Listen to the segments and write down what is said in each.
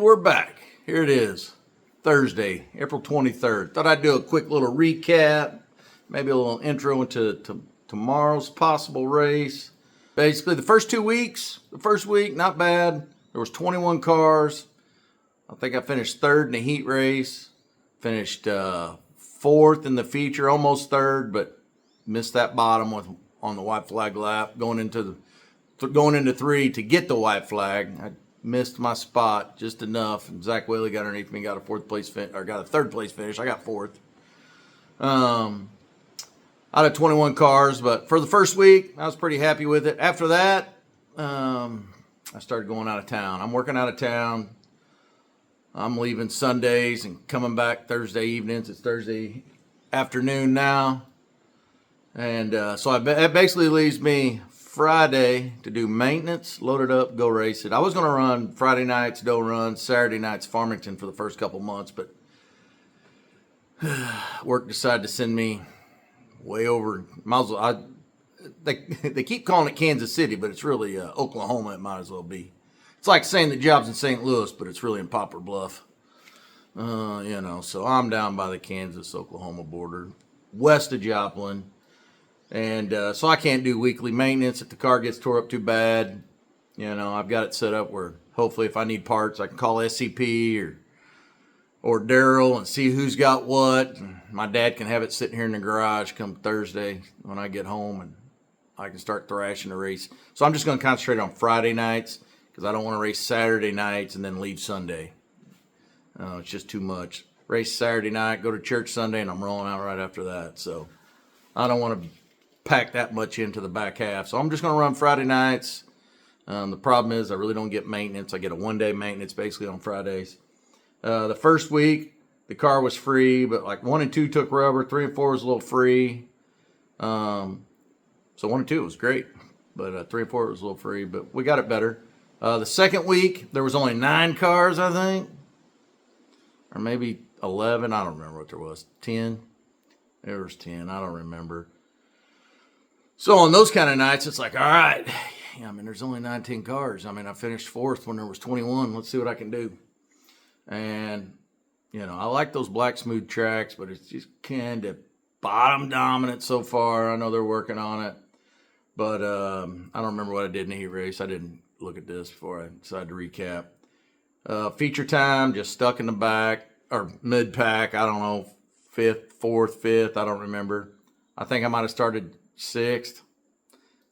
we're back. Here it is, Thursday, April 23rd. Thought I'd do a quick little recap, maybe a little intro into tomorrow's possible race. Basically, the first week, not bad. There was 21 cars. I think I finished third in the heat race. Finished fourth in the feature, almost third, but missed that bottom on the white flag lap. Going into three to get the white flag, I missed my spot just enough. And Zach Whaley got underneath me, got a third place finish. I got fourth. Out of 21 cars, but for the first week, I was pretty happy with it. After that, I started going out of town. I'm working out of town. I'm leaving Sundays and coming back Thursday evenings. It's Thursday afternoon now. And so it basically leaves me Friday to do maintenance, load it up, go race it. I was going to run Friday nights, Doe Run, Saturday nights, Farmington for the first couple months, but work decided to send me way over. They keep calling it Kansas City, but it's really Oklahoma. It might as well be. It's like saying the job's in St. Louis, but it's really in Poplar Bluff. So I'm down by the Kansas-Oklahoma border, west of Joplin. And so I can't do weekly maintenance if the car gets tore up too bad. I've got it set up where hopefully if I need parts, I can call SCP or Daryl and see who's got what. And my dad can have it sitting here in the garage come Thursday when I get home, and I can start thrashing the race. So I'm just going to concentrate on Friday nights because I don't want to race Saturday nights and then leave Sunday. It's just too much. Race Saturday night, go to church Sunday, and I'm rolling out right after that. So I don't want to pack that much into the back half. So I'm just going to run Friday nights. The problem is I really don't get maintenance. I get a one-day maintenance basically on Fridays. The first week, the car was free, but like 1 and 2 took rubber. 3 and 4 was a little free. So 1 and 2 was great, but 3 and 4 was a little free, but we got it better. The second week, there was only 9 cars, I think, or maybe 11. I don't remember what there was. 10. There was 10. I don't remember. So on those kind of nights, it's like, all right, there's only 19 cars. I finished fourth when there was 21. Let's see what I can do. And, I like those black smooth tracks, but it's just kind of bottom dominant so far. I know they're working on it, but I don't remember what I did in the heat race. I didn't look at this before I decided to recap. Feature time, just stuck in the back, or mid-pack, I don't know, fourth, fifth, I don't remember. I think I might have started 6th,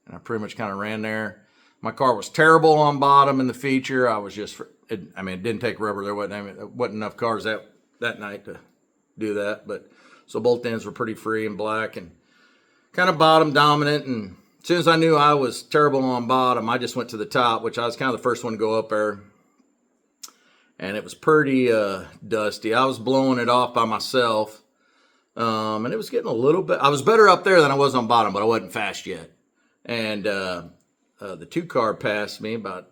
and I pretty much kind of ran there. My car was terrible on bottom in the feature. I was just, it didn't take rubber. There wasn't enough cars that night to do that. But so both ends were pretty free and black and kind of bottom dominant. And as soon as I knew I was terrible on bottom, I just went to the top, which I was kind of the first one to go up there. And it was pretty dusty. I was blowing it off by myself. And it was getting a little bit, I was better up there than I was on bottom, but I wasn't fast yet. And the 2 car passed me about,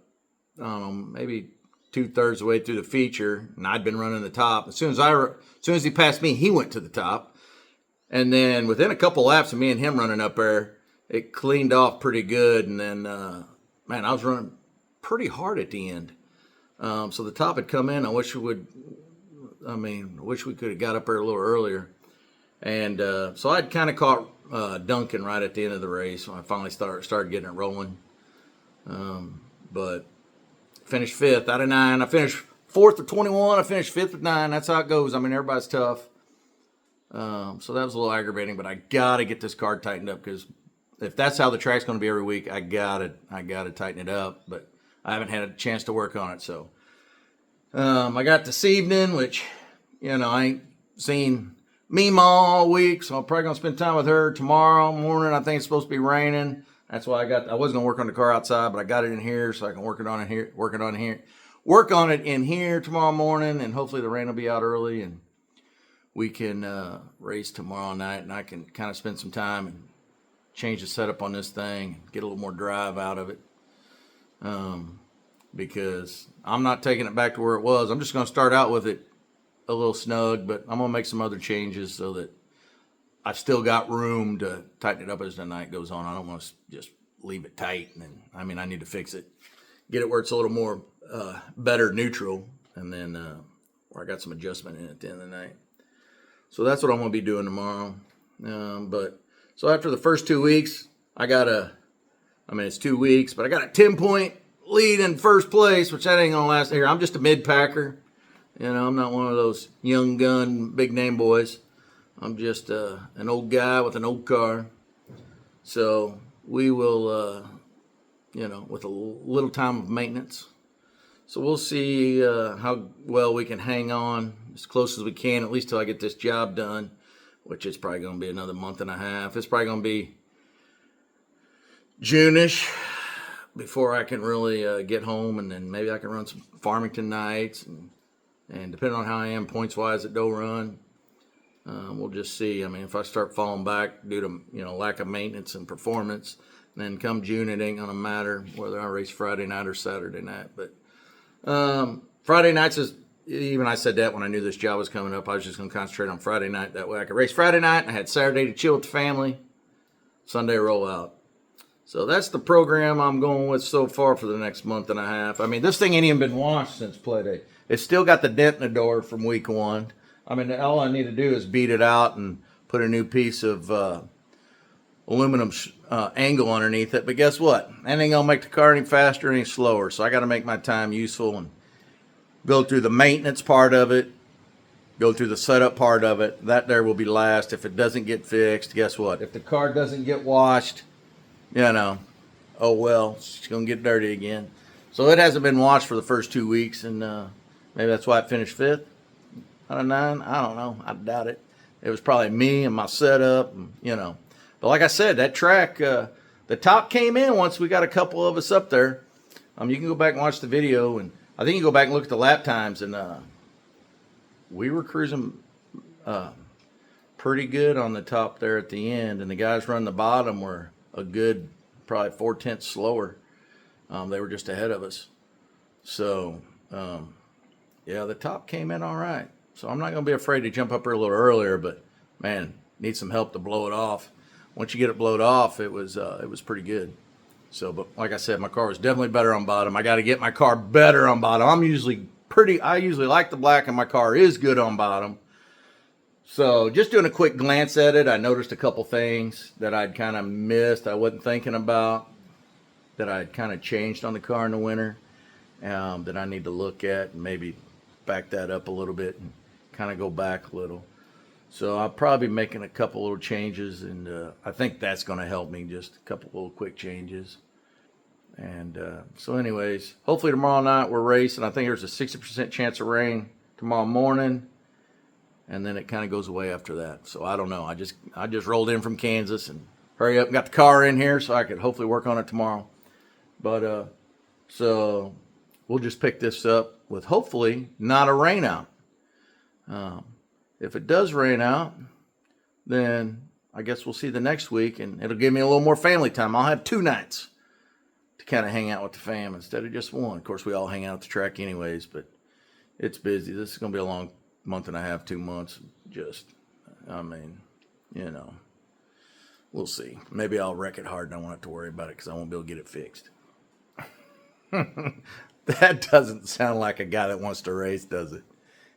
I don't know, maybe 2/3 of the way through the feature, and I'd been running the top. As soon as he passed me, he went to the top. And then within a couple laps of me and him running up there, it cleaned off pretty good. And then, I was running pretty hard at the end. So the top had come in. I wish we could have got up there a little earlier. And so I'd kind of caught Duncan right at the end of the race when I finally started getting it rolling. But finished 5th out of 9. I finished 4th with 21. I finished 5th with 9. That's how it goes. Everybody's tough. So that was a little aggravating, but I got to get this car tightened up because if that's how the track's going to be every week, I got to tighten it up. But I haven't had a chance to work on it. So I got this evening, which, I ain't seen Mima all week, so I'm probably going to spend time with her tomorrow morning. I think it's supposed to be raining. That's why I was going to work on the car outside, but I got it in here so I can work on it in here tomorrow morning, and hopefully the rain will be out early and we can race tomorrow night, and I can kind of spend some time and change the setup on this thing, get a little more drive out of it. Because I'm not taking it back to where it was. I'm just going to start out with it a little snug, but I'm going to make some other changes so that I've still got room to tighten it up as the night goes on. I don't want to just leave it tight. And I need to fix it, get it where it's a little more better neutral. and then or I got some adjustment in at the end of the night. So that's what I'm going to be doing tomorrow. But so after the first 2 weeks, it's 2 weeks, but I got a 10-point lead in first place, which that ain't going to last here. I'm just a mid-packer. I'm not one of those young gun, big name boys. I'm just an old guy with an old car. So we will, with a little time of maintenance. So we'll see how well we can hang on as close as we can, at least till I get this job done, which is probably going to be another month and a half. It's probably going to be June-ish before I can really get home, and then maybe I can run some Farmington nights, and depending on how I am points-wise at Doe Run, we'll just see. If I start falling back due to lack of maintenance and performance, then come June it ain't going to matter whether I race Friday night or Saturday night. But Friday nights is, even I said that when I knew this job was coming up, I was just going to concentrate on Friday night. That way I could race Friday night, and I had Saturday to chill with the family, Sunday roll out. So that's the program I'm going with so far for the next month and a half. This thing ain't even been washed since play day. It's still got the dent in the door from week one. All I need to do is beat it out and put a new piece of aluminum angle underneath it. But guess what? That ain't going to make the car any faster, any slower. So I got to make my time useful and go through the maintenance part of it, go through the setup part of it. That there will be last. If it doesn't get fixed, guess what? If the car doesn't get washed, oh well, it's going to get dirty again. So it hasn't been washed for the first 2 weeks, and maybe that's why it finished 5th out of 9. I don't know. I doubt it. It was probably me and my setup, and, But like I said, that track, the top came in once we got a couple of us up there. You can go back and watch the video, and I think you go back and look at the lap times, and we were cruising pretty good on the top there at the end, and the guys running the bottom were a good probably 4/10 slower. They were just ahead of us. So, the top came in all right. So I'm not going to be afraid to jump up here a little earlier, but, man, need some help to blow it off. Once you get it blowed off, it was pretty good. So, but like I said, my car was definitely better on bottom. I got to get my car better on bottom. I usually like the black, and my car is good on bottom. So just doing a quick glance at it, I noticed a couple things that I'd kind of missed, I wasn't thinking about, that I'd kind of changed on the car in the winter, that I need to look at and maybe back that up a little bit and kind of go back a little. So I'll probably be making a couple little changes, and I think that's going to help me, just a couple little quick changes. And so anyways, hopefully tomorrow night we're racing. I think there's a 60% chance of rain tomorrow morning, and then it kind of goes away after that. So I don't know. I just rolled in from Kansas and hurry up and got the car in here so I could hopefully work on it tomorrow. But so we'll just pick this up with hopefully not a rain out. If it does rain out, then I guess we'll see the next week, and it'll give me a little more family time. I'll have 2 nights to kind of hang out with the fam instead of just one. Of course, we all hang out at the track anyways, but it's busy. This is going to be a long month and a half, 2 months. We'll see. Maybe I'll wreck it hard and I won't have to worry about it because I won't be able to get it fixed. That doesn't sound like a guy that wants to race, does it?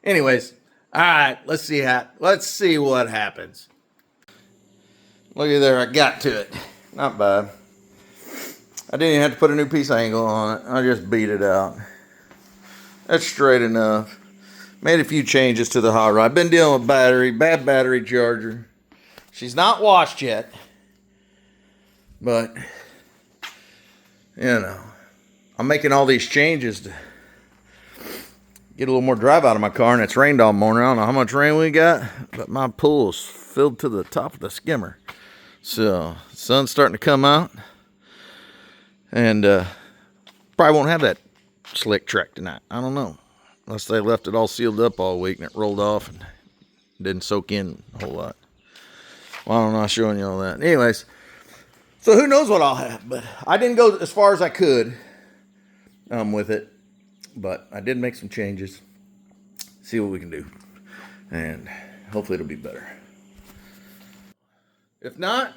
Anyways, all right, let's see what happens. Look at there, I got to it. Not bad. I didn't even have to put a new piece angle on it. I just beat it out. That's straight enough. Made a few changes to the hot rod. Been dealing with bad battery charger. She's not washed yet. But, I'm making all these changes to get a little more drive out of my car, and it's rained all morning. I don't know how much rain we got, but my pool's filled to the top of the skimmer. So, sun's starting to come out, and probably won't have that slick track tonight. I don't know, unless they left it all sealed up all week and it rolled off and didn't soak in a whole lot. Well, I'm not showing you all that. Anyways, so who knows what I'll have, but I didn't go as far as I could with it. But I did make some changes. See what we can do. And hopefully it'll be better. If not,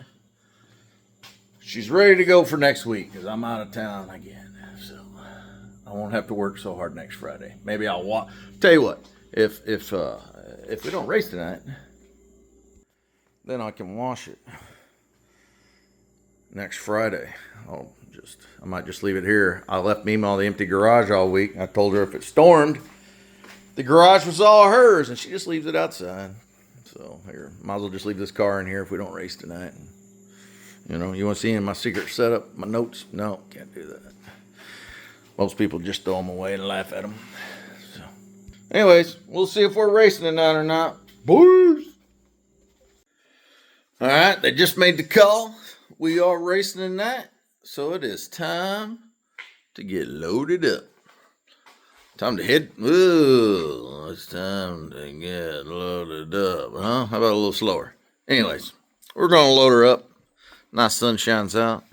she's ready to go for next week because I'm out of town again. So I won't have to work so hard next Friday. Maybe I'll walk. Tell you what, if we don't race tonight, then I can wash it next Friday. I might just leave it here. I left Mima the empty garage all week. I told her if it stormed, the garage was all hers, and she just leaves it outside. So here, might as well just leave this car in here if we don't race tonight. You know, you want to see in my secret setup, my notes? No, can't do that. Most people just throw them away and laugh at them. So, anyways, we'll see if we're racing tonight or not. Boys! All right, they just made the call. We are racing tonight, so it is time to get loaded up. Time to hit. Ooh, it's time to get loaded up, huh? How about a little slower? Anyways, we're going to load her up. Nice sun shines out.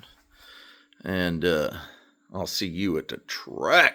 And I'll see you at the track.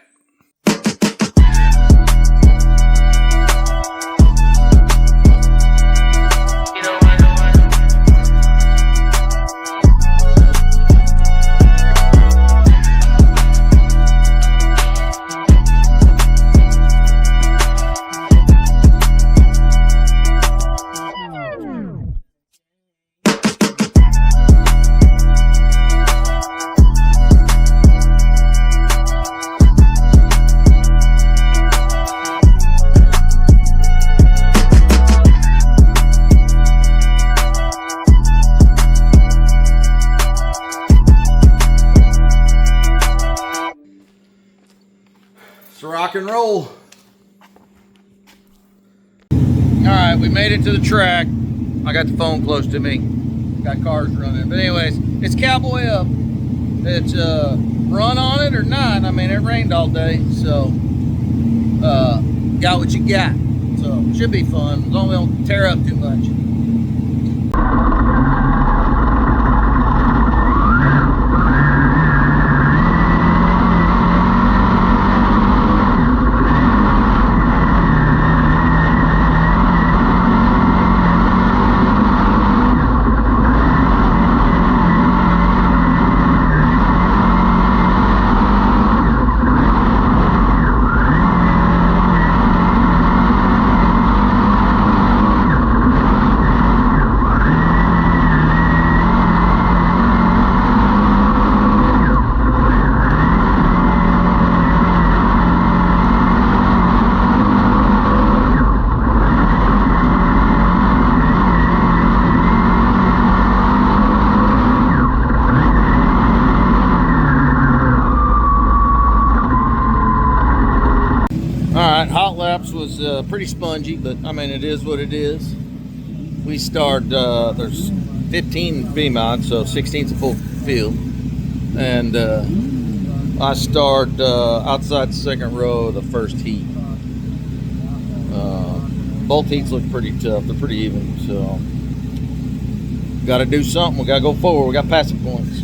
Rock and roll. All right, we made it to the track. I got the phone close to me. Got cars running. But anyways, it's Cowboy Up. It's run on it or not. I mean, it rained all day, so got what you got. So should be fun, as long as we don't tear up too much. Hot laps was pretty spongy, but I mean, it is what it is. We start, there's 15 V-mods, so 16's a full field. And I start outside the second row of the first heat. Both heats look pretty tough. They're pretty even, so got to do something. We got to go forward. We got passing points.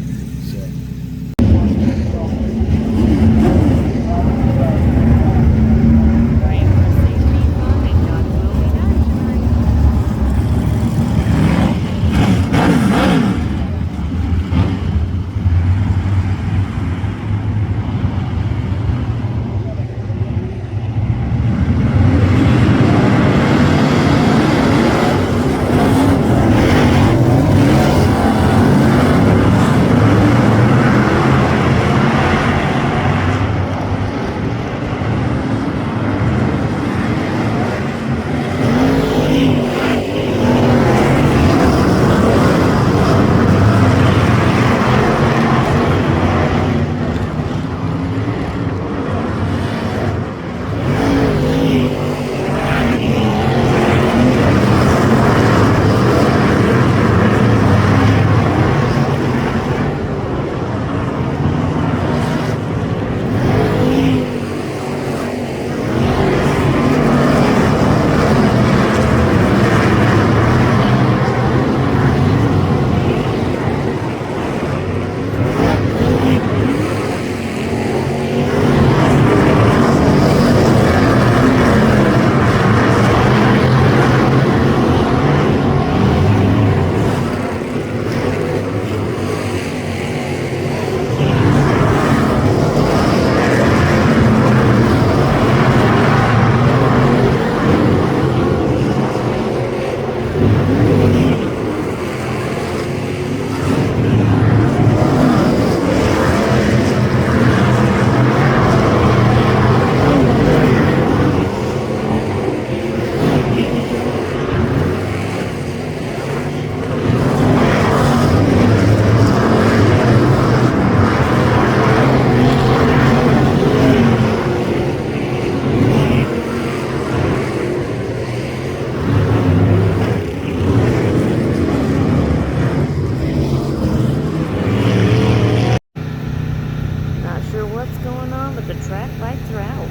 sure what's going on, but the track lights are out.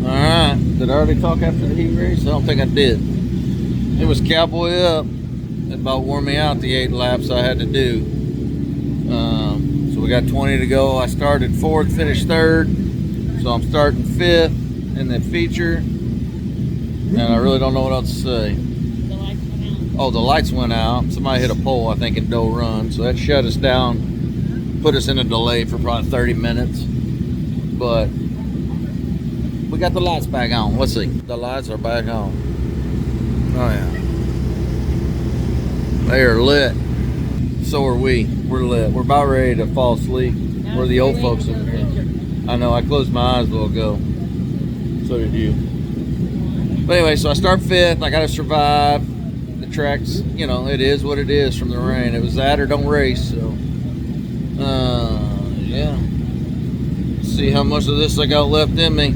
Alright, did I already talk after the heat race? I don't think I did. It was cowboy up. It about wore me out the 8 laps I had to do. So we got 20 to go. I started 4th, finished 3rd. So I'm starting 5th in the feature. And I really don't know what else to say. The lights went out. Oh, the lights went out. Somebody hit a pole, I think, in Doe Run. So that shut us down, put us in a delay for probably 30 minutes. But we got the lights back on. Let's see. The lights are back on. Oh, yeah. They are lit. So are we. We're lit. We're about ready to fall asleep. We're the old folks in here. I know. I closed my eyes a little ago. So did you. But anyway, so I start 5th. I got to survive. The track's, you know, it is what it is from the rain. It was that or don't race. So, yeah. See how much of this I got left in me.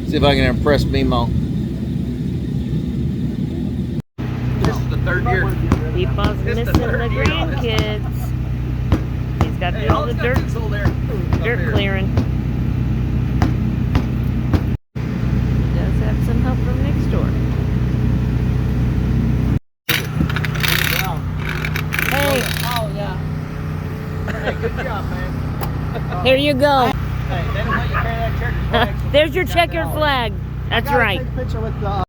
See if I can impress Mimo. This is the 3rd year. Peepaw's missing the grandkids. He's got to do all the dirt clearing. Does have some help from next door. Hey. Oh, yeah. Hey, good job, man. Here you go. Hey, they don't let you carry that checkered flag. So There's your checkered flag. That's right. Take a picture with the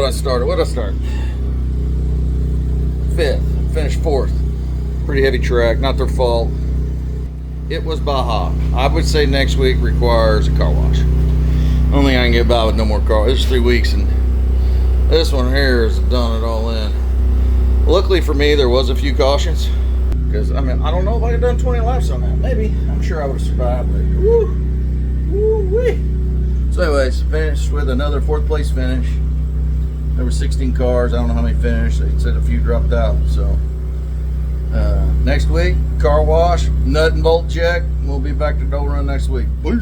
I started. What did I start? 5th. Finished 4th. Pretty heavy track. Not their fault. It was Baja. I would say next week requires a car wash. I don't think I can get by with no more car. This is 3 weeks, and this one here has done it all in. Luckily for me, there was a few cautions. Because, I mean, I don't know if I could have done 20 laps on that. Maybe. I'm sure I would have survived, but woo-wee. So anyways, finished with another 4th place finish. There were 16 cars. I don't know how many finished. They said a few dropped out. So next week, car wash, nut and bolt check. We'll be back to Doe Run next week. Peace.